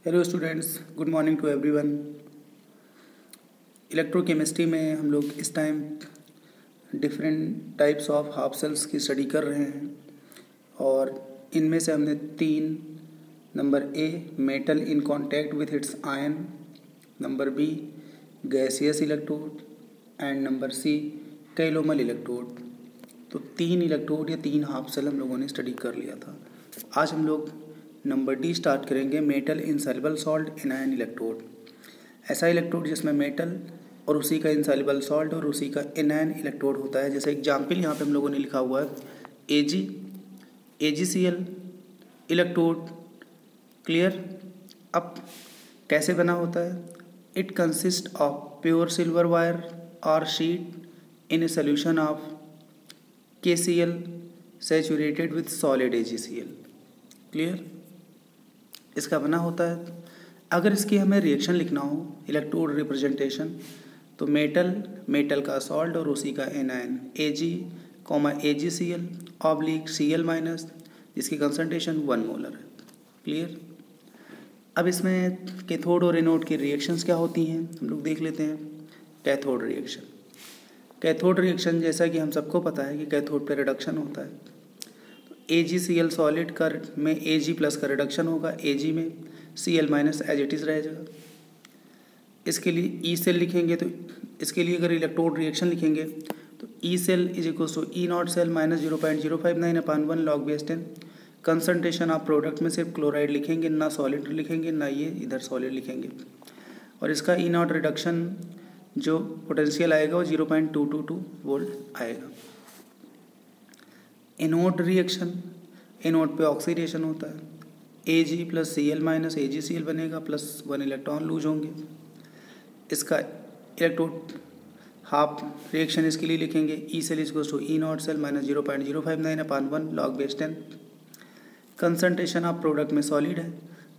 Hello students, good morning to everyone. Electrochemistry में हम लोग इस time different types of half cells की स्टडी कर रहे हैं और इनमें से हमने 3 number A metal in contact with its ion, number B gaseous electrode and number C calomel electrode. तो 3 इलेक्ट्रोड या 3 हाफ सेल हम लोगों ने स्टडी कर लिया था। आज हम लोग नंबर डी स्टार्ट करेंगे, metal insoluble salt anion electrode. ऐसा इलेक्ट्रोड जिसमें मेटल और उसी का इनसॉल्युबल सॉल्ट और उसी का एनायन इलेक्ट्रोड होता है। जैसे एग्जाम्पल यहाँ पे हम लोगों ने लिखा हुआ है AgCl इलेक्ट्रोड। क्लियर। अब कैसे बना होता है? It consist of pure silver wire और sheet in a solution of KCl saturated with solid AgCl। Clear. इसका बना होता है। अगर इसकी हमें रिएक्शन लिखना हो, इलेक्ट्रोड रिप्रेजेंटेशन, तो मेटल का सॉल्ट और उसी का एनायन AgCl Cl- जिसकी कंसंट्रेशन 1 मोलर है। क्लियर। अब इसमें कैथोड और एनोड की रिएक्शंस क्या होती हैं हम लोग देख लेते हैं। कैथोड रिएक्शन जैसा कि हम सबको पता है कि कैथोड पे रिडक्शन होता है। AgCl सॉलिड में Ag+ का रिडक्शन होगा, Ag में Cl- एज इट इज़ रह जाएगा। इसके लिए ई सेल लिखेंगे, तो इसके लिए अगर इलेक्ट्रोड रिएक्शन लिखेंगे तो E cell is equal to E0 cell -0.059/1 log/10। Concentration of product में सिर्फ क्लोराइड लिखेंगे, ना सॉलिड लिखेंगे, ना ये इधर सॉलिड लिखेंगे। और इसका E0 रिडक्शन जो पोटेंशियल आएगा वो 0.222 वोल्ट आएगा। एनोड रिएक्शन, एनोड पे ऑक्सीडेशन होता है, Ag + Cl- AgCl बनेगा, +1 इलेक्ट्रॉन लूज होंगे। इसका इलेक्ट्रोड हाफ रिएक्शन इसके लिए लिखेंगे, E cell is equal to E0 cell -0.059/1 log/10। Concentration of product में सॉलिड है,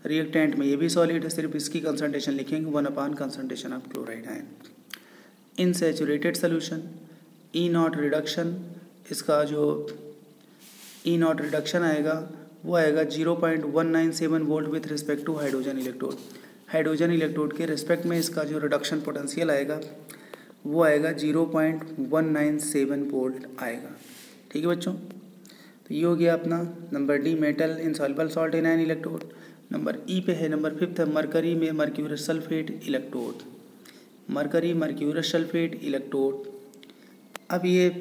रिएक्टेंट में ये भी सॉलिड है, सिर्फ इसकी कंसनट्रेशन लिखेंगे 1/, concentration of chloride ion. In saturated solution E0 reduction, इसका जो E0 रिडक्शन आएगा वो आएगा 0.197 volt with respect to hydrogen electrode. Hydrogen electrode के रिस्पेक्ट में इसका जो रिडक्शन पोटेंशियल आएगा वो आएगा 0.197 वोल्ट आएगा। ठीक है बच्चों, तो ये हो गया अपना number D metal insoluble salt anion electrode. Number ई पे है, नंबर 5 है मरकरी में mercurous sulphate electrode. Mercury mercurous sulphate electrode. अब ये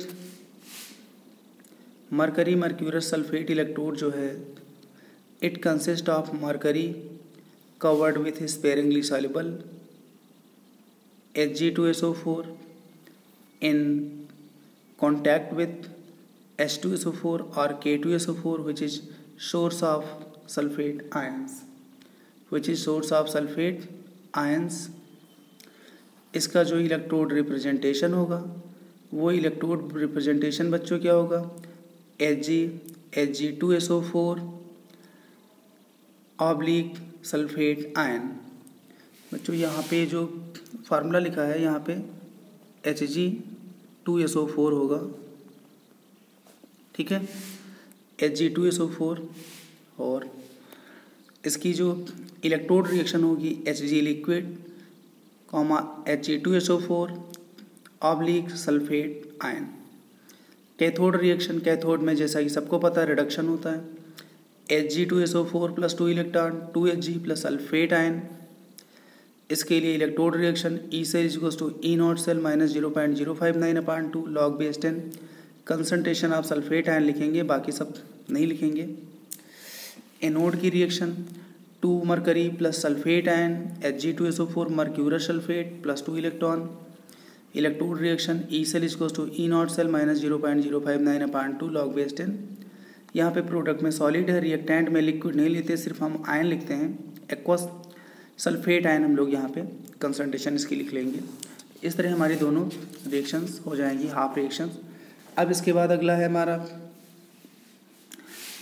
मरकरी मर्क्यूरस सल्फेट इलेक्ट्रोड जो है, it consist of mercury covered with sparingly soluble Hg2SO4 in contact with H2SO4 or K2SO4 which is source of sulfate ions। इसका जो electrode representation होगा वो electrode representation बच्चों क्या होगा, Hg2SO4 / सल्फेट आयन। बच्चों यहाँ पे जो फार्मूला लिखा है यहाँ पे Hg2SO4 होगा। ठीक है, Hg2SO4 और इसकी जो इलेक्ट्रोड रिएक्शन होगी Hg liquid Hg2SO4 / sulphate ion. Cathode reaction, cathode में जैसा कि सबको पता है रिडक्शन होता है, Hg2SO4 + 2 electron 2Hg + sulphate ion. इसके लिए electrode reaction E cell is equal to E0 cell -0.059/2 log/10। Concentration of sulphate ion लिखेंगे, बाकी सब नहीं लिखेंगे। एनोड की reaction 2 mercury + sulphate ion Hg2SO4 mercurous sulphate +2 electron. Electrode reaction E cell is equal to E0 cell -0.059/2 log/10। यहाँ पे product में solid है, रिएक्टेंट में लिक्विड नहीं लेते, सिर्फ हम आयन लिखते हैं, एक्वस सल्फेट आयन हम लोग यहाँ पे कंसंट्रेशन इसकी लिख लेंगे। इस तरह हमारी दोनों रिएक्शंस हो जाएंगी, हाफ रिएक्शंस। अब इसके बाद अगला है हमारा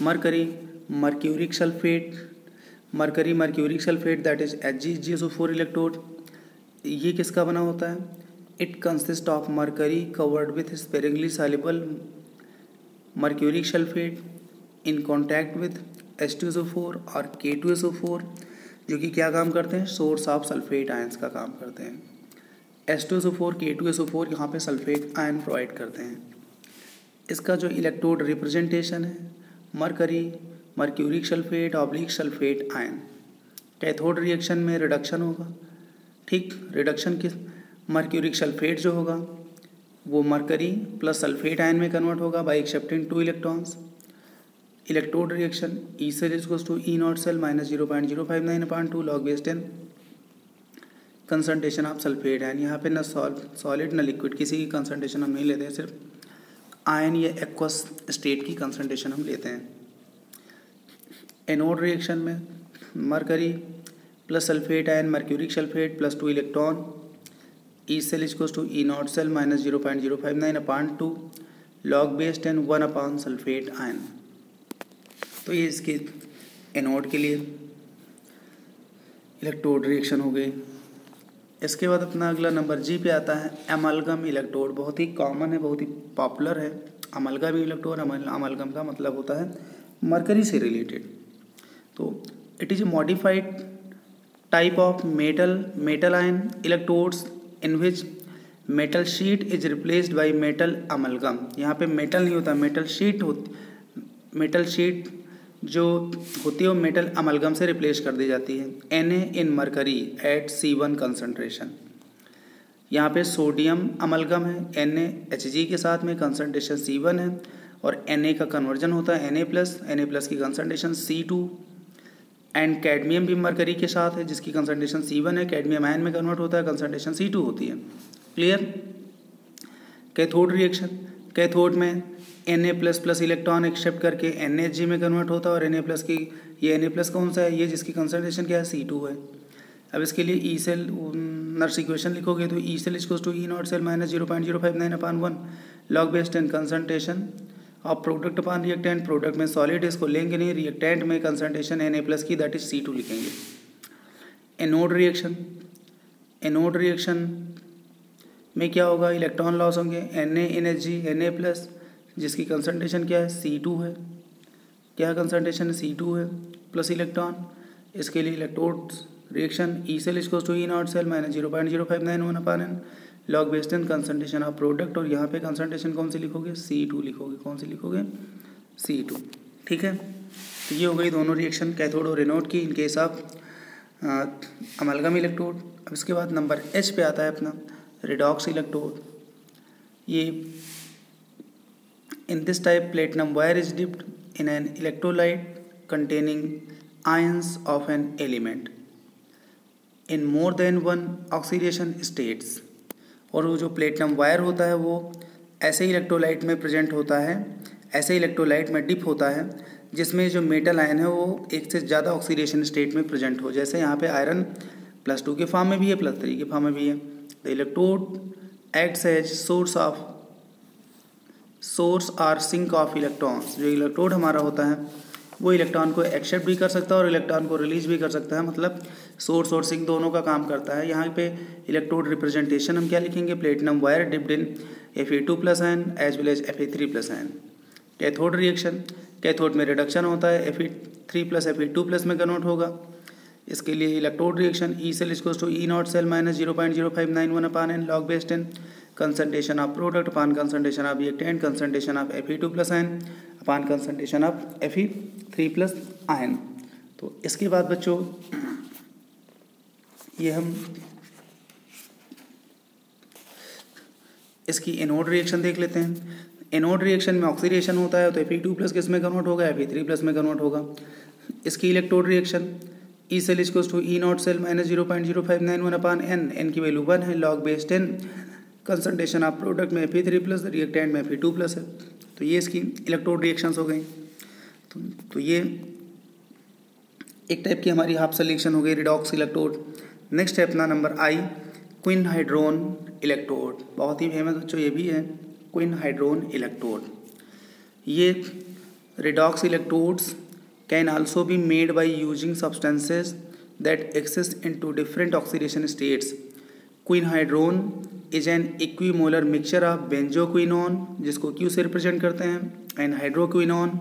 mercury mercuric sulphate that is HgSO4 electrode. ये किसका बना होता है? It consist of mercury covered with sparingly soluble mercuric sulphate in contact with H2SO4 और K2SO4 जो कि क्या काम करते हैं, सोर्स ऑफ सल्फेट आयंस का काम करते हैं। H2SO4 K2SO4 यहाँ पे सल्फेट आयन प्रोवाइड करते हैं। इसका जो इलेक्ट्रोड रिप्रेजेंटेशन है mercury mercuric sulphate oblique sulphate ion. Cathode reaction में रिडक्शन होगा, ठीक, रिडक्शन किस मर्क्यूरिक सल्फेट जो होगा वो मरकरी प्लस सल्फेट आयन में कन्वर्ट होगा by accepting 2 electrons. Electrode reaction E cell equals to E not cell minus 0.059/2 log base 10 concentration of sulphate ion. यहाँ पे ना सॉलिड ना लिक्विड किसी की कंसनट्रेशन हम नहीं लेते हैं, सिर्फ आयन या एक्वस स्टेट की कंसनट्रेशन हम लेते हैं। एनोड रिएक्शन में mercury plus sulphate ion mercuric sulphate plus 2 electron E cell equals to E not cell minus 0.059/2 log base 10 1 sulphate ion. तो ये इसके एनोड के लिए इलेक्ट्रोड रिएक्शन हो गई। इसके बाद अपना अगला नंबर जी पे आता है एमलगम इलेक्ट्रोड। बहुत ही कॉमन है, बहुत ही पॉपुलर है अमलगम इलेक्ट्रोड। अमलगम का मतलब होता है मरकरी से रिलेटेड। तो it is A modified type of metal ion electrodes in which metal sheet is replaced by metal amalgam. यहाँ पे मेटल नहीं होता, मेटल शीट जो होती है वो मेटल अमलगम से रिप्लेस कर दी जाती है। Na इन मरकरी एट C1 कंसनट्रेशन। यहाँ पे सोडियम अमलगम है, NaHg के साथ में कंसनट्रेशन C1 है और Na का कन्वर्जन होता है Na प्लस की कंसनट्रेशन C2 एंड कैडमियम भी मरकरी के साथ है जिसकी कंसनट्रेशन C1 है, कैडमियम आयन में कन्वर्ट होता है, कंसनट्रेशन C2 होती है। क्लियर। कैथोड रिएक्शन, कैथोड में Na++ इलेक्ट्रॉन एक्सेप्ट करके NaHg में कन्वर्ट होता है और Na+ की ये Na+ कौन सा है, ये जिसकी कंसनट्रेशन क्या है C2 है। अब इसके लिए ई सेल नर्स इक्वेशन लिखोगे तो E cell equals to E not cell minus 0.059/1 log base 10 concentration of product upon reactant. Product में सॉलिड इसको लेंगे नहीं, रिएक्टेंट में कंसनट्रेशन Na+ की दैट इज C2 लिखेंगे। एनोड रिएक्शन में क्या होगा, इलेक्ट्रॉन लॉस होंगे Na इन Hg Na+ जिसकी कंसनट्रेशन क्या है C2 है, क्या कंसनट्रेशन है C2 है प्लस इलेक्ट्रॉन। इसके लिए electrode reaction E cell equals to E not cell minus 0.0591/n log base 10 concentration of product. और यहाँ पे कंसनट्रेशन कौन सी लिखोगे, C2 लिखोगे। कौन सी लिखोगे, C2। ठीक है, तो ये हो गई दोनों रिएक्शन कैथोड और एनोड की in case of amalgam electrode. अब इसके बाद नंबर H पे आता है अपना रिडॉक्स इलेक्ट्रोड। ये in this type platinum wire is dipped in an electrolyte containing ions of an element in more than one oxidation states। और वो जो प्लेटिनम वायर होता है वो ऐसे इलेक्ट्रोलाइट में प्रेजेंट होता है, ऐसे इलेक्ट्रोलाइट में डिप होता है जिसमें जो मेटल आयन है वो एक से ज़्यादा ऑक्सीडेशन स्टेट में प्रेजेंट हो। जैसे यहाँ पे आयरन +2 के फॉर्म में भी है, +3 के फॉर्म में भी है। The electrode acts as source और सिंक ऑफ इलेक्ट्रॉन्स। जो इलेक्ट्रोड हमारा होता है वो इलेक्ट्रॉन को एक्सेप्ट भी कर सकता है और इलेक्ट्रॉन को रिलीज भी कर सकता है, मतलब सोर्स और सिंक दोनों का काम करता है। यहाँ पे इलेक्ट्रोड रिप्रेजेंटेशन हम क्या लिखेंगे, platinum wire dipped in Fe2+ ion as well as Fe3+ ion. Cathode reaction, cathode में रिडक्शन होता है, Fe3+ Fe2+ में कन्वर्ट होगा। इसके लिए electrode reaction E cell equals to E not cell minus 0.0591/n log base 10 concentration of product upon concentration of reactant concentration of Fe2+ ion upon concentration of Fe3+ ion। तो इसके बाद बच्चों ये हम इसकी एनोड रिएक्शन देख लेते हैं। एनोड रिएक्शन में ऑक्सीडेशन होता है तो Fe2+ किस में कन्वर्ट होगा, Fe3+ में कन्वर्ट होगा। इसकी electrode reaction E cell equals to E not cell minus 0.0591/n, n की वैल्यू 1 है, log base 10 concentration of product में Fe3+ रिएक्टेंट में Fe2+ है। तो ये इसकी इलेक्ट्रोड रिएक्शंस हो गई। तो ये एक टाइप की हमारी हाफ सिलेक्शन हो गई रिडॉक्स इलेक्ट्रोड। नेक्स्ट है अपना number I, quinhydrone electrode. बहुत ही फेमस बच्चों ये भी है, क्विन हाइड्रोन इलेक्ट्रोड। ये redox electrodes can also be made by using substances that exist into different oxidation states. Quinhydrone is an equimolar mixture of benzoquinone, जिसको Q से represent करते हैं, एंड हाइड्रोक्विनोन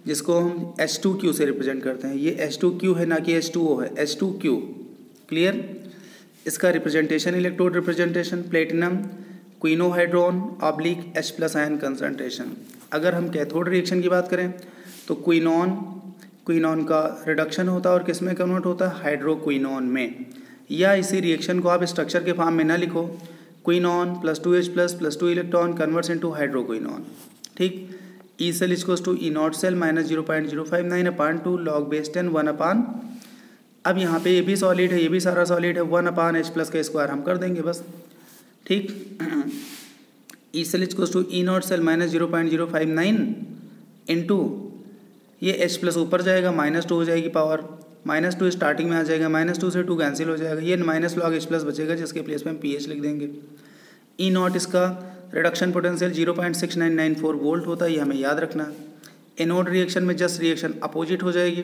जिसको हम H2Q से represent करते हैं। ये H2Q है ना कि H2O है, H2Q। क्लियर। इसका representation, electrode representation, platinum quinhydrone oblique H plus ion concentration. अगर हम कैथोड रिएक्शन की बात करें तो क्विनॉन का रिडक्शन होता है और किस में कन्वर्ट होता है, हाइड्रोक्विनॉन में। या इसी रिएक्शन को आप स्ट्रक्चर के फॉर्म में ना लिखो, quinone plus 2H plus 2 electron converts into hydroquinone. ठीक। E cell equals to E not cell minus 0.059 upon 2 log base 10 1 upon, अब यहाँ पे ये भी सॉलिड है, ये भी सारा सॉलिड है, 1 अपान H प्लस का स्क्वायर हम कर देंगे बस। ठीक। E cell equals to E not cell minus 0.059 into ये H प्लस ऊपर जाएगा, -2 हो जाएगी पावर, -2 स्टार्टिंग में आ जाएगा, -2 से 2 कैंसिल हो जाएगा, ये माइनस लॉग H प्लस बचेगा जिसके प्लेस में हम PH लिख देंगे। ई नॉट इसका रिडक्शन पोटेंशियल 0.6994 वोल्ट होता है, ये हमें याद रखना है। एनोड रिएक्शन में जस्ट रिएक्शन अपोजिट हो जाएगी।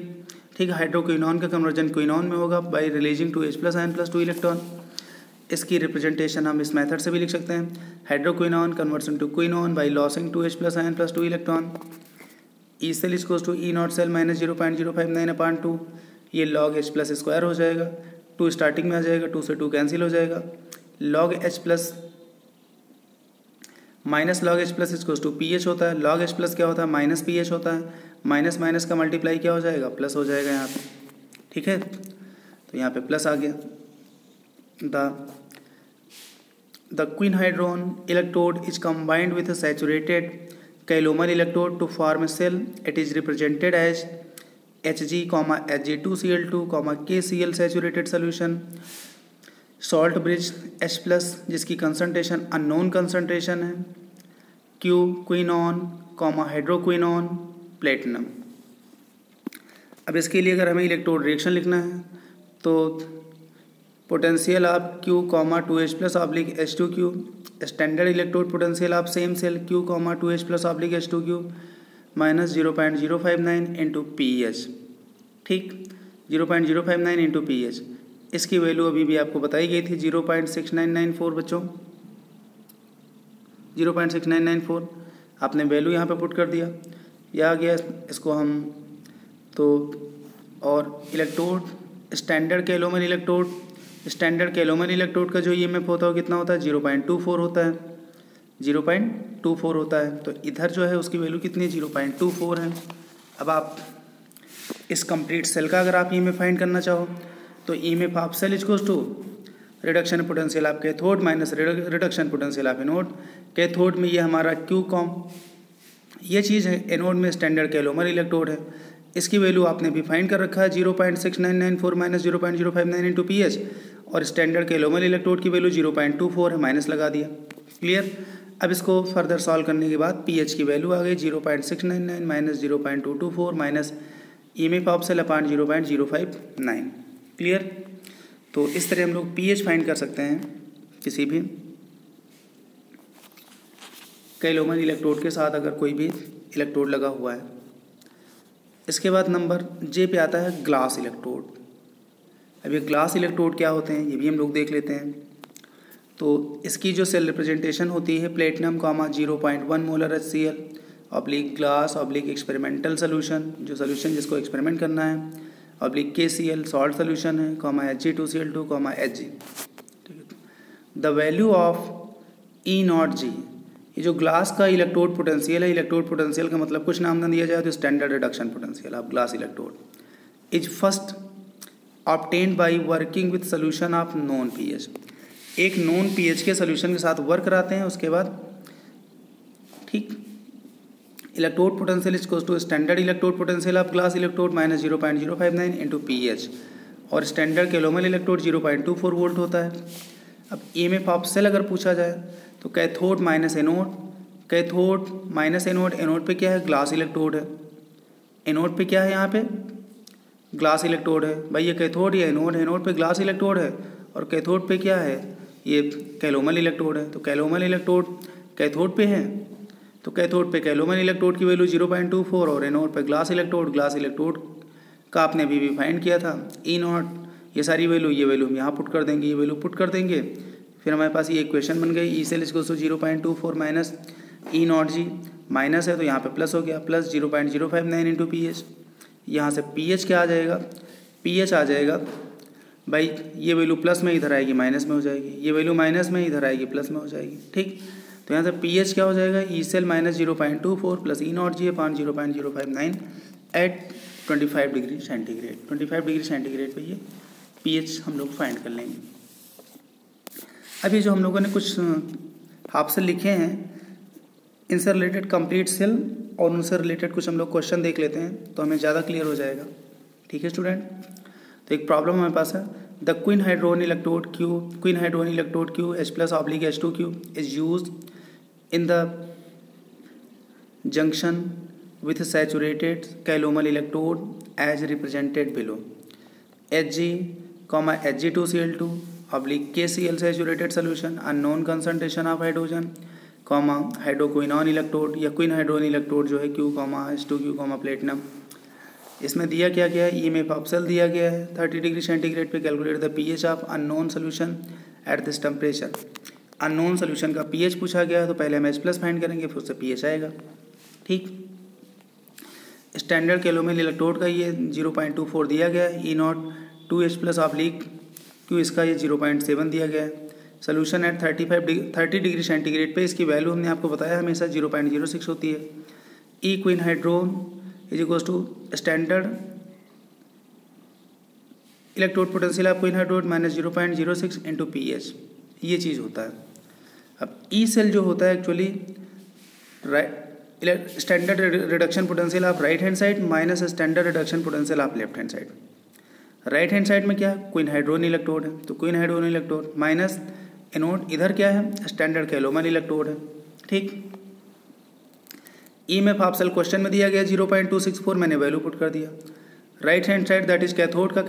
ठीक है। हाइड्रोक्विनॉन का कन्वर्जन क्विनॉन में होगा by releasing 2H plus ion plus 2 electron. इसकी रिप्रेजेंटेशन हम इस मेथड से भी लिख सकते हैं, hydroquinone converts into quinone by losing 2H plus ion plus 2 electron. E cell equals to E not cell minus 0.059 upon 2, ये लॉग H प्लस स्क्वायर हो जाएगा, 2 स्टार्टिंग में आ जाएगा, 2 से 2 कैंसिल हो जाएगा, log H plus minus log H plus equals to PH होता है। लॉग H प्लस क्या होता है, माइनस PH होता है, माइनस माइनस का मल्टीप्लाई क्या हो जाएगा, प्लस हो जाएगा यहाँ पे। ठीक है। तो यहाँ पे प्लस आ गया। The quinhydrone electrode is combined with a saturated Calomel electrode to form a cell. It is represented as Hg, Hg2Cl2, KCl saturated solution. Salt bridge H plus जिसकी कंसंट्रेशन अननोन कंसंट्रेशन है, Q quinone, हाइड्रोक्विनॉन, platinum. अब इसके लिए अगर हमें electrode reaction लिखना है तो पोटेंशियल आप Q 2H plus oblique H2Q, standard electrode potential आप same cell Q 2H plus oblique H2Q minus 0.059 into PH। ठीक। 0.059 इंटू PH, इसकी वैल्यू अभी भी आपको बताई गई थी 0.6994 बच्चों, 0.6994 आपने वैल्यू यहाँ पे पुट कर दिया, यह आ गया। इसको हम तो और इलेक्ट्रोड स्टैंडर्ड कैलोमल इलेक्ट्रोड का जो EMF होता है कितना होता है, 0.24 होता है, 0.24 होता है। तो इधर जो है उसकी वैल्यू कितनी है, 0.24 है। अब आप इस कंप्लीट सेल का अगर आप EMF फाइंड करना चाहो तो EMF of cell equals to reduction potential आप कैथोड माइनस रिडक्शन पोटेंशियल आप एनोड। कैथोड में ये हमारा Q कॉम ये चीज़ है, एनोड में स्टैंडर्ड कैलोमल इलेक्ट्रोड है, इसकी वैल्यू आपने भी फाइंड कर रखा है 0.6994 माइनस 0.059 इंटू PH, और स्टैंडर्ड कैलोमल इलेक्ट्रोड की वैल्यू 0.24 है, माइनस लगा दिया। क्लियर। अब इसको फर्दर सॉल्व करने के बाद PH की वैल्यू आ गई 0.699 minus 0.224 minus EMF of cell upon 0.059। Clear. तो इस तरह हम लोग PH फाइंड कर सकते हैं किसी भी कैलोमल इलेक्ट्रोड के साथ अगर कोई भी इलेक्ट्रोड लगा हुआ है। इसके बाद नंबर J पे आता है ग्लास इलेक्ट्रोड। अब ये ग्लास इलेक्ट्रोड क्या होते हैं ये भी हम लोग देख लेते हैं। तो इसकी जो सेल रिप्रेजेंटेशन होती है platinum 0.1 molar HCl oblique glass oblique experimental solution, जो सोल्यूशन जिसको एक्सपेरिमेंट करना है, ऑब्लिक KCl सॉल्ट सोल्यूशन है, Hg2Cl2, Hg। The value of E0G, ये जो ग्लास का इलेक्ट्रोड पोटेंशियल है, इलेक्ट्रोड पोटेंशियल का मतलब कुछ नाम ना दिया जाए तो standard reduction potential of glass electrode is first obtained by working with solution of known pH. एक नॉन पीएच के सोल्यूशन के साथ वर्क कराते हैं, उसके बाद ठीक electrode potential is equals to standard electrode potential of glass electrode minus 0.059 into pH, और स्टैंडर्ड कैलोमल इलेक्ट्रोड 0.24 वोल्ट होता है। अब EMF ऑफ सेल अगर पूछा जाए तो cathode minus anode, cathode minus anode, anode पे क्या है ग्लास इलेक्ट्रोड है, एनोड पे क्या है यहाँ पे ग्लास इलेक्ट्रोड है। भाई ये कैथोड या एनोड है, एनोड पे ग्लास इलेक्ट्रोड है और कैथोड पे क्या है ये कैलोमल इलेक्ट्रोड है। तो कैलोमल इलेक्ट्रोड कैथोड पे है तो कैथोड पे कैलोमल इलेक्ट्रोड की वैल्यू 0.24 और एनोड पे ग्लास इलेक्ट्रोड का आपने अभी भी फाइंड किया था E0, ये सारी वैल्यू ये वैल्यू हम यहाँ पुट कर देंगे, ये वैल्यू पुट कर देंगे, फिर हमारे पास ये इक्वेशन बन गई। E cell equals to 0.24 minus E0G minus है तो यहाँ पे प्लस हो गया, प्लस 0.059 इंटू पी एच। यहाँ से पी एच क्या आ जाएगा, पी एच आ जाएगा भाई ये वैल्यू प्लस में इधर आएगी माइनस में हो जाएगी, ये वैल्यू माइनस में इधर आएगी प्लस में हो जाएगी। ठीक, तो यहाँ से पी एच क्या हो जाएगा, E cell minus 0.24 plus E not G upon 0.059 at 25 degree centigrade. 25 degree centigrade पे ये पी एच हम लोग फाइंड कर लेंगे। अभी जो हम लोगों ने कुछ हाफ सेल लिखे हैं, इनसे रिलेटेड कंप्लीट सेल और उनसे रिलेटेड कुछ हम लोग क्वेश्चन देख लेते हैं तो हमें ज़्यादा क्लियर हो जाएगा। ठीक है स्टूडेंट, तो एक प्रॉब्लम हमारे पास है, the queen hydrogen electrode Q H plus oblique H2 Q is use in the junction with saturated calomel electrode as represented below. Hg, Hg2Cl2 oblique KCl saturated solution unknown concentration of hydrogen, hydroquinone electrode या queen hydrogen electrode जो है Q, H2Q, platinum. इसमें दिया क्या गया है, EMF of cell दिया गया है 30 डिग्री सेंटीग्रेड पे। Calculate the pH of unknown solution at this temperature. Unknown solution का pH पूछा गया है तो पहले हम H प्लस फाइंड करेंगे फिर उससे pH आएगा। ठीक, स्टैंडर्ड कैलोमेल इलेक्ट्रोड का ये 0.24 दिया गया है, E naught 2H plus oblique Q इसका ये 0.7 दिया गया है। सोल्यूशन एट 30 डिग्री सेंटीग्रेड पे इसकी वैल्यू हमने आपको बताया हमेशा 0.06 होती है। E quinhydrone is equals to standard electrode potential of quinhydrone minus 0.06 into P H, ये चीज़ होता है। अब ई सेल जो होता है actually standard reduction potential of right hand side minus standard reduction potential of left hand side. Right hand side में क्या है, क्वीन हाइड्रोजन इलेक्ट्रोड है तो queen hydrogen electrode minus anode इधर क्या है, स्टैंडर्ड कैलोमल इलेक्ट्रोड है। ठीक, EMF ऑफ सेल क्वेश्चन में दिया गया 0.264, मैंने वैल्यू पुट कर दिया। Right hand side that is cathode का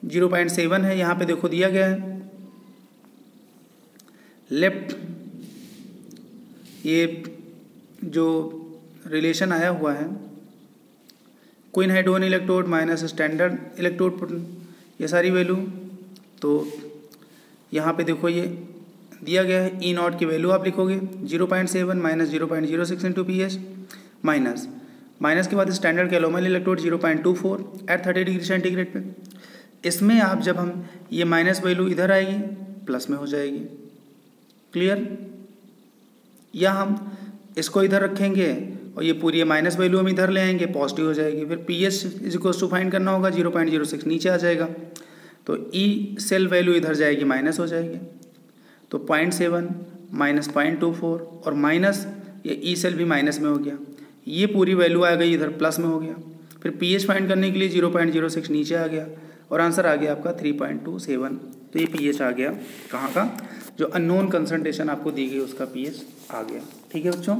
0.7 है, यहाँ पे देखो दिया गया है। लेफ्ट ये जो रिलेशन आया हुआ है queen hydrogen electrode minus standard electrode, ये सारी वैल्यू, तो यहाँ पे देखो ये दिया गया है। ई नॉट की वैल्यू आप लिखोगे 0.7 minus 0.06 into P H minus के बाद standard calomel electrode 0.24 at 30 degree centigrade पे। इसमें आप जब हम ये माइनस वैल्यू इधर आएगी प्लस में हो जाएगी। क्लियर, या हम इसको इधर रखेंगे और ये पूरी माइनस वैल्यू हम इधर ले आएंगे, पॉजिटिव हो जाएगी। फिर P H is equals to find करना होगा, 0.06 नीचे आ जाएगा तो ई सेल वैल्यू इधर जाएगी माइनस हो जाएगी, तो 0.7 माइनस 0.24 और माइनस ये ई सेल भी माइनस में हो गया, ये पूरी वैल्यू आ गई इधर प्लस में हो गया। फिर पी एच फाइंड करने के लिए 0.06 नीचे आ गया और आंसर आ गया आपका 3.27। तो ये पी एच आ गया कहाँ का, जो अननोन कंसंट्रेशन आपको दी गई उसका पी एच आ गया। ठीक है बच्चों,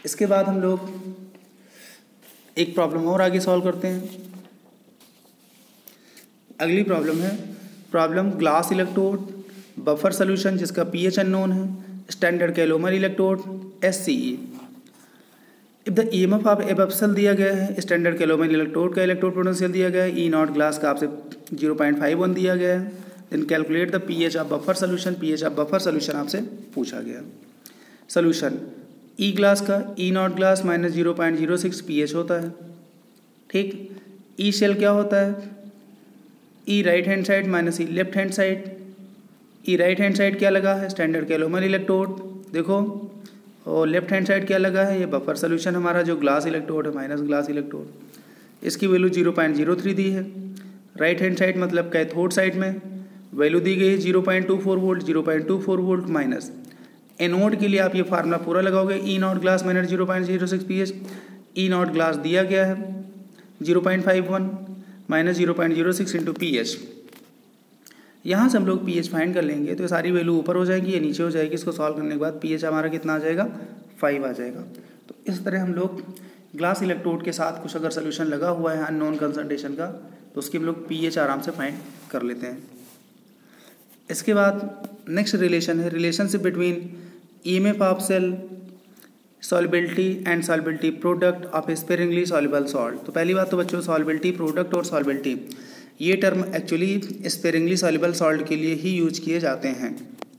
इसके बाद हम लोग एक प्रॉब्लम और आगे सॉल्व करते हैं। अगली प्रॉब्लम है problem glass electrode buffer solution जिसका पीएच अननोन है, standard calomel electrode SCE। If the EMF of above cell दिया गया है, स्टैंडर्ड कैलोमल इलेक्ट्रोड का इलेक्ट्रोड पोटेंशियल दिया गया है, ई नॉट ग्लास का आपसे 0.51 दिया गया है। Then calculate the pH of buffer solution, pH of buffer solution आपसे पूछा गया। सोल्यूशन ई ग्लास का E not glass minus 0.06 pH होता है। ठीक, ई सेल क्या होता है, E right hand side minus E left hand side. E right hand side क्या लगा है, स्टैंडर्ड कैलोमल इलेक्ट्रोड देखो, और लेफ्ट हैंड साइड क्या लगा है, ये बफर सोल्यूशन हमारा जो ग्लास इलेक्ट्रोड है माइनस ग्लास इलेक्ट्रोड। इसकी वैल्यू 0.03 दी है। राइट हैंड साइड मतलब कैथोड साइड में वैल्यू दी गई है 0.24 वोल्ट, 0.24 वोल्ट माइनस एनोड के लिए आप ये फार्मूला पूरा लगाओगे, E not glass minus 0.06 PH. E not glass दिया गया है 0.51 माइनस 0.06 इंटू पीएच। यहाँ से हम लोग पीएच फाइंड कर लेंगे तो सारी वैल्यू ऊपर हो जाएगी, ये नीचे हो जाएगी। इसको सॉल्व करने के बाद पीएच हमारा कितना आ जाएगा, 5 आ जाएगा। तो इस तरह हम लोग ग्लास इलेक्ट्रोड के साथ कुछ अगर सोल्यूशन लगा हुआ है अननोन कंसंट्रेशन का तो उसकी हम लोग पीएच आराम से फाइंड कर लेते हैं। इसके बाद नेक्स्ट रिलेशन है relationship between EMF of cell solubility and solubility product of sparingly soluble salt. तो पहली बात तो बच्चों सॉल्युबिलिटी प्रोडक्ट और सॉल्युबिलिटी ये term actually sparingly soluble salt के लिए ही यूज किए जाते हैं।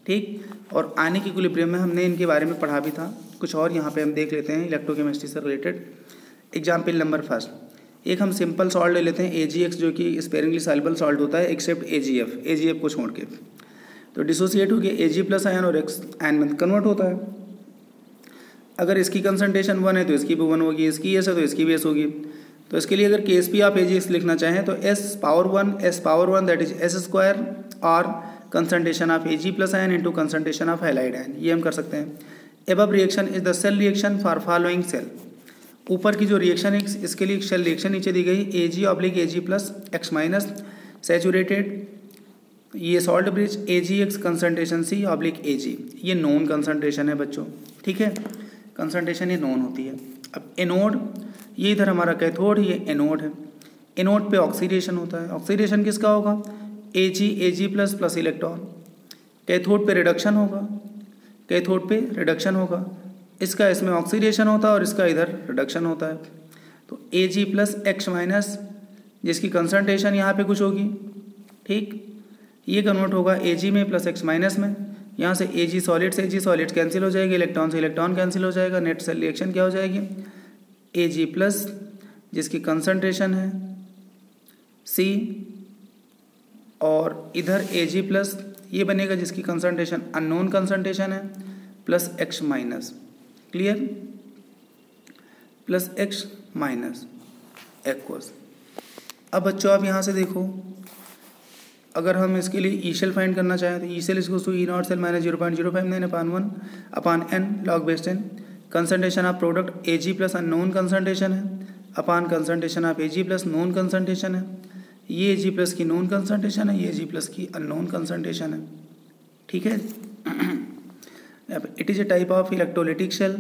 ठीक, और आयनिक इक्विलिब्रियम में हमने इनके बारे में पढ़ा भी था। कुछ और यहाँ पे हम देख लेते हैं इलेक्ट्रोकेमिस्ट्री से रिलेटेड। एग्जाम्पल नंबर फर्स्ट, एक हम सिंपल सॉल्ट ले लेते हैं AgX जो कि स्पेरिंगली सॉल्युबल सॉल्ट होता है एक्सेप्ट AgF को छोड़ के। तो डिसोसिएट हो गया Ag प्लस आयन और X आयन में कन्वर्ट होता है। अगर इसकी कंसंट्रेशन 1 है तो इसकी भी 1 होगी, इसकी S है तो इसकी भी S होगी। तो इसके लिए अगर KSP आप AgX लिखना चाहें तो S power 1 that is S square और concentration of Ag plus ion into concentration of halide ion, ये हम कर सकते हैं। Above reaction is the cell reaction for following cell. ऊपर की जो रिएक्शन है इसके लिए सेल रिएक्शन नीचे दी गई Ag plus X minus saturated, ये salt bridge AgX concentration C/Ag, ये नॉन कंसंट्रेशन है बच्चों, ठीक है, कंसंट्रेशन ये नॉन होती है। अब एनोड, ये इधर हमारा कैथोड, ये एनोड है। एनोड पे ऑक्सीडेशन होता है। ऑक्सीडेशन किसका होगा? Ag plus plus electron. Cathode पे रिडक्शन होगा, कैथोड पे रिडक्शन होगा। इसका इसमें ऑक्सीडेशन होता है और इसका इधर रिडक्शन होता है। तो Ag प्लस X माइनस, जिसकी कंसंट्रेशन यहाँ पे कुछ होगी, ठीक, ये कन्वर्ट होगा Ag में प्लस X माइनस में। यहाँ से Ag सॉलिड कैंसिल हो जाएगी, इलेक्ट्रॉन से इलेक्ट्रॉन कैंसिल हो जाएगा, नेट सेल रिएक्शन क्या हो जाएगी? Ag प्लस जिसकी कंसंट्रेशन है C और इधर Ag प्लस ये बनेगा जिसकी कंसंट्रेशन अननोन कंसंट्रेशन है plus X minus, clear, plus X minus aqueous. अब बच्चों आप यहाँ से देखो, अगर हम इसके लिए ई सेल फाइंड करना चाहें तो ई सेल इसको E0 cell minus 0.059/1/n log base 10। Concentration of product Ag plus unknown concentration है upon concentration of Ag plus known concentration है। ये Ag प्लस की नोन कंसंट्रेशन है, ये Ag प्लस की अननोन कंसंट्रेशन है, ठीक है। It is a type of electrolytic cell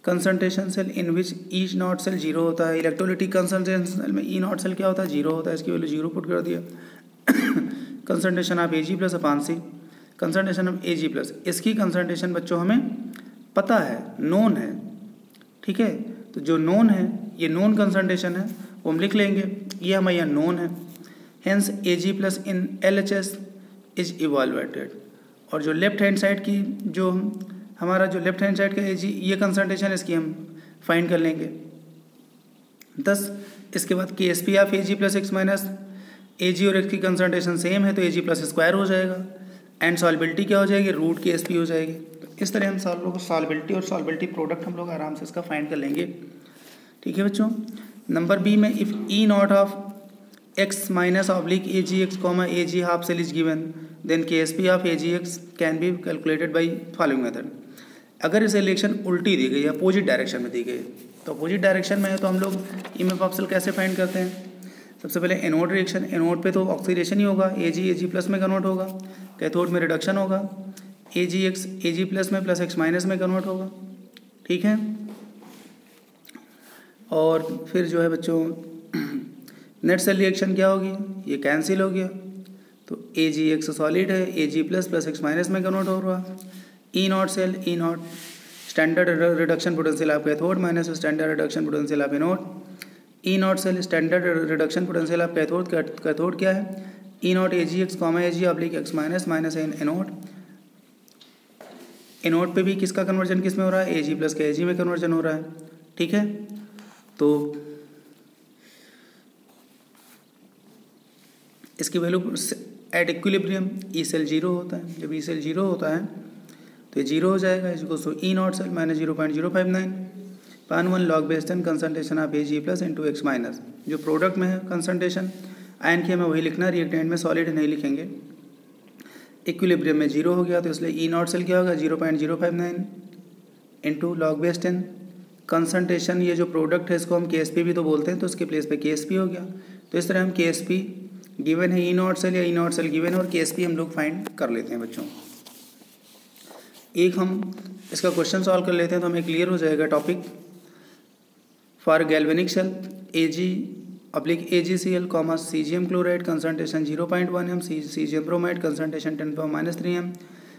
concentration cell in which E0 cell 0 होता है। इलेक्ट्रोलिटिक कंसंट्रेशन सेल में E0 सेल क्या होता है? 0 होता है, इसकी वैल्यू 0 पुट कर दिया। Concentration of Ag plus upon C, concentration of Ag plus, इसकी कंसंट्रेशन बच्चों हमें पता है, नोन है, ठीक है। तो जो नोन है, ये नोन कंसंट्रेशन है, वो हम लिख लेंगे, ये हमारे यहाँ नोन है। Hence Ag plus in LHS is evolvated. और जो लेफ्ट हैंड साइड की जो हमारा जो लेफ्ट हैंड साइड का Ag, ये कंसंट्रेशन इसकी हम फाइंड कर लेंगे। 10 इसके बाद KSP of Ag plus X minus, Ag और X की कंसंट्रेशन सेम है तो Ag प्लस स्क्वायर हो जाएगा एंड सॉल्बिलिटी क्या हो जाएगी? रूट KSP हो जाएगी। तो इस तरह हम सॉल्बिलिटी और सॉल्बिलिटी प्रोडक्ट हम लोग आराम से इसका फाइंड कर लेंगे, ठीक है बच्चों। नंबर बी में if E0 of X minus oblique AgX comma Ag half cell is given then KSP of AgX can be calculated by following method. अगर इसे रिएक्शन उल्टी दी गई है, अपोजिट डायरेक्शन में दी गई है, तो अपोजिट डायरेक्शन में है तो हम लोग EMF ऑफ सेल कैसे फाइंड करते हैं? सबसे पहले एनोड रिएक्शन, एनोड पे तो ऑक्सीडेशन ही होगा, Ag प्लस में कन्वर्ट होगा, कैथोड में रिडक्शन होगा, Ag प्लस में प्लस X माइनस में कन्वर्ट होगा, ठीक है। और फिर जो है बच्चों नेट सेल रिएक्शन क्या होगी? ये कैंसिल हो गया, तो AgX सॉलिड है, Ag plus plus X minus में कन्वर्ट हो रहा। E0 cell, E0 standard reduction potential of cathode minus standard reduction potential of anode. E0 cell standard reduction potential of cathode, cathode क्या है? E0 AgX comma Ag oblique X minus minus anode. Anode पे भी किसका conversion किस में हो रहा है? Ag प्लस के Ag में कन्वर्जन हो रहा है, ठीक है। तो इसकी value at equilibrium E cell 0 होता है। जब ई सेल 0 होता है तो ये 0 हो जाएगा, इसको so E0 cell minus 0.059/1 log base 10 concentration of Ag plus into X minus. जो प्रोडक्ट में है कंसंट्रेशन आयन की हमें वही लिखना, रिएक्टेंट में सॉलिड नहीं लिखेंगे। इक्विलिब्रियम में 0 हो गया तो इसलिए E0 सेल क्या होगा? 0.059 इंटू लॉग बेस 10 कंसंट्रेशन। ये जो प्रोडक्ट है इसको हम KSP भी तो बोलते हैं, तो उसके प्लेस पे KSP हो गया। तो इस तरह हम KSP गिवन है E0 सेल या E0 सेल गिवन है और KSP हम लोग फाइंड कर लेते हैं बच्चों। एक हम इसका क्वेश्चन सॉल्व कर लेते हैं तो हमें क्लियर हो जाएगा topic. For galvanic cell AgCl comma Cgm chloride concentration 0.1 m, Cgm bromide concentration 10⁻³ m,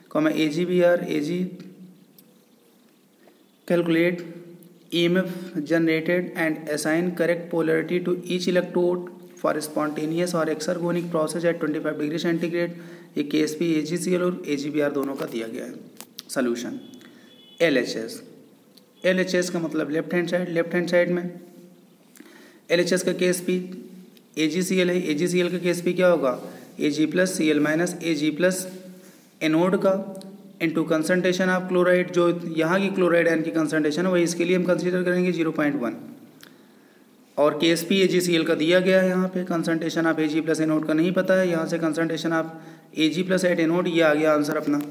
comma AgBr Ag calculate EMF generated and assign correct polarity to each electrode for spontaneous or exergonic process at 25 degree centigrade ये KSP AgCl और AgBr दोनों का दिया गया है। Solution LHS का मतलब left hand side में LHS का KSP AgCl है, AgCl का KSP क्या होगा Ag plus Cl minus Ag plus anode का इनटू कंसंट्रेशन ऑफ क्लोराइड, जो यहाँ की क्लोराइड आयन की कंसंट्रेशन है वही इसके लिए हम कंसीडर करेंगे 0.1, और KSP AgCl का दिया गया है यहाँ पे, concentration of Ag plus anode का नहीं पता है, यहाँ से concentration of Ag plus at anode, ये आ गया आंसर अपना।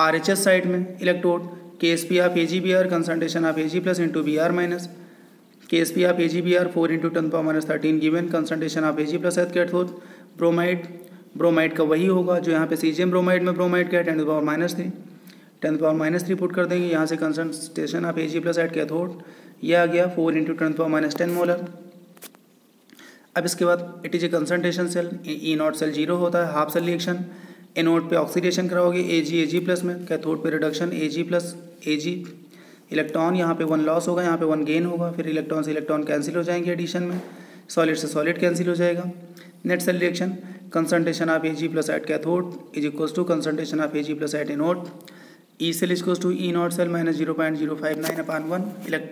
RHS साइड में electrode KSP of AgBr, concentration of Ag plus into Br minus KSP of AgBr 4 × 10⁻13 given, concentration of Ag plus एथ कैथोड। ब्रोमाइड का वही होगा जो यहाँ पे सीजियम ब्रोमाइड में ब्रोमाइड का है 10⁻³ पुट कर देंगे, यहाँ से concentration of Ag plus at cathode ये आ गया 4 × 10⁻10 मोलर। अब इसके बाद it is a concentration cell, E0 cell 0 होता है, हाफ सेल रिएक्शन, एनोड पे ऑक्सीडेशन कराओगे Ag प्लस में, कैथोड पे reduction Ag plus Ag, electron यहाँ पे 1 लॉस होगा, यहाँ पे 1 गेन होगा, फिर इलेक्ट्रॉन से इलेक्ट्रॉन कैंसिल हो जाएंगे एडिशन में, सॉलिड से सॉलिड कैंसिल हो जाएगा। Net cell reaction, concentration of Ag plus at cathode is equals to concentration of Ag plus at anode, E cell is equals to E0 cell minus 0.059/1,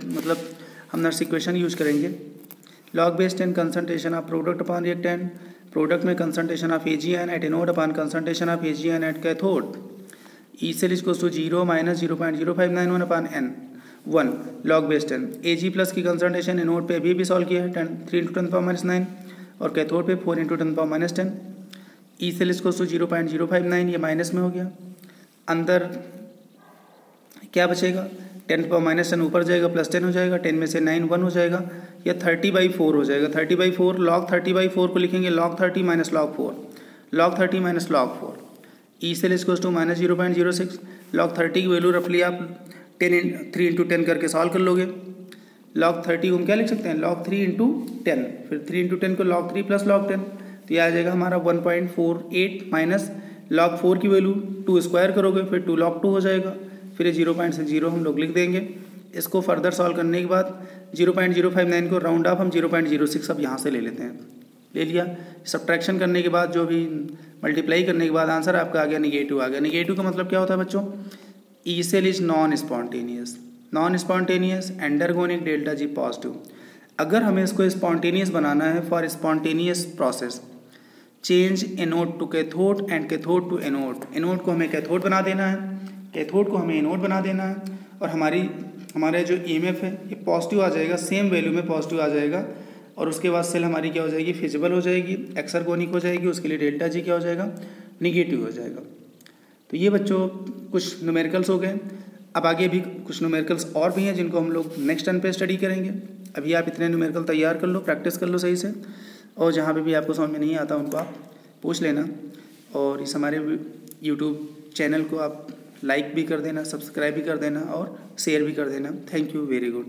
मतलब हम Nernst equation use करेंगे। Log base 10 concentration of product upon reactant, product में concentration of Ag ion at anode upon concentration of Ag ion at cathode, E cell is equals to 0 minus 0.0591/n1 log base 10। Ag plus की concentration anode पे अभी भी solve किया है 3 × 10⁻9 और cathode पे 4 × 10⁻10, E cell is equals to 0.059, ये minus में हो गया, अंदर क्या बचेगा 10⁻10 ऊपर जाएगा प्लस 10 हो जाएगा, 10 में से 9 1 हो जाएगा, या 30/4 हो जाएगा, 30/4 log 30/4 को लिखेंगे log 30 minus log 4, log 30 minus log 4, E cell is equals to minus 0.06, log 30 की वैल्यू रफली आप 3 × 10 करके सॉल्व कर लोगे, log 30 को हम क्या लिख सकते हैं log 3 × 10, फिर 3 × 10 को log 3 प्लस log 10, तो ये आ जाएगा हमारा 1.48 माइनस log 4 की वैल्यू 2 स्क्वायर करोगे फिर 2 log 2 हो जाएगा, फिर ये 0.0 हम लोग लिख देंगे। इसको फर्दर सॉल्व करने के बाद 0.059 को राउंड ऑफ हम 0.06 अब यहाँ से ले लेते हैं, ले लिया। सब्ट्रैक्शन करने के बाद जो भी मल्टीप्लाई करने के बाद आंसर आपका आ गया नेगेटिव आ गया। नेगेटिव का मतलब क्या होता है बच्चों, E cell is non spontaneous undergoing delta G positive. अगर हमें इसको स्पॉन्टेनियस बनाना है for spontaneous process, change anode to cathode and cathode to anode, anode को हमें कैथोड बना देना है, कैथोड को हमें एनोड बना देना है, और हमारे जो EMF है ये पॉजिटिव आ जाएगा, सेम वैल्यू में पॉजिटिव आ जाएगा, और उसके बाद सेल हमारी क्या हो जाएगी फिजिबल हो जाएगी, एक्सरगोनिक हो जाएगी, उसके लिए डेल्टा G क्या हो जाएगा निगेटिव हो जाएगा। तो ये बच्चों कुछ न्यूमेरिकल्स हो गए। अब आगे भी कुछ न्यूमेरिकल्स और भी हैं जिनको हम लोग नेक्स्ट टर्न पे स्टडी करेंगे। अभी आप इतने न्यूमेरिकल तैयार कर लो, प्रैक्टिस कर लो सही से, और जहाँ पे भी आपको समझ में नहीं आता उनको आप पूछ लेना, और इस हमारे यूट्यूब चैनल को आप लाइक भी कर देना, सब्सक्राइब भी कर देना और शेयर भी कर देना। Thank you, very good.